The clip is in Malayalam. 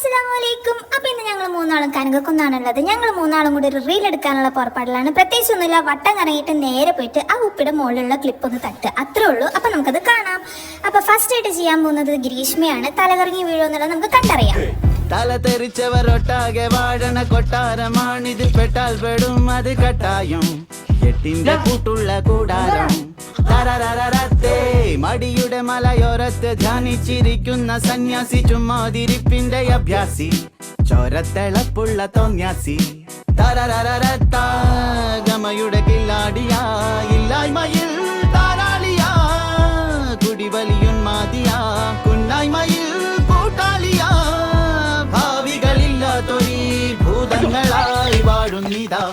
അസ്സലാമലൈക്കും. അപ്പോൾ ഇന്ന് ഞങ്ങൾ മൂന്നാളും കനകക്കുന്നാണുള്ളത്. ഞങ്ങൾ മൂന്നാളും കൂടി ഒരു റീൽ എടുക്കാനുള്ള പുറപ്പാടിലാണ്. പ്രത്യേകിച്ചൊന്നുമില്ല, വട്ടം കറങ്ങിയിട്ട് നേരെ പോയിട്ട് ആ ഉപ്പിയുടെ മുകളിലുള്ള ക്ലിപ്പ് ഒന്ന് തട്ടുക, അത്രേ ഉള്ളൂ. അപ്പോൾ നമുക്കത് കാണാം. അപ്പോൾ ഫസ്റ്റ് ആയിട്ട് ചെയ്യാൻ പോകുന്നത് ഗ്രീഷ്മയാണ്. തലകറങ്ങി വീഴുമെന്നുള്ളത് നമുക്ക് കണ്ടറിയാം. തല തെറിച്ചവരൊട്ടാകെ വാഴണ കൊട്ടാരമാണിത്. പെട്ടാൽ പെടും അത് കട്ടായും എട്ടിന്റെ കൂട്ടുള്ള കൂടാരം. തരരരരത്തേ മടിയുടെ മലയോരത്ത് ധ്യാനിച്ചിരിക്കുന്ന സന്യാസി, ചുമ്മാതിരിപ്പിന്റെ അഭ്യാസി, ചോരത്തിളപ്പുള്ള തോന്യാസി. തരരരരത്താ ഗമയുടെ കില്ലാടിയാ, ഇല്ലായ്മയിൽ താരാളിയാ, കുടിവലിയുന്മാതിയാ, കുന്നായ്മയിൽ കൂട്ടാളിയാ, ഭാവികളില്ലാത്തൊരീ ഭൂതങ്ങളായി വാഴുന്നിതാ.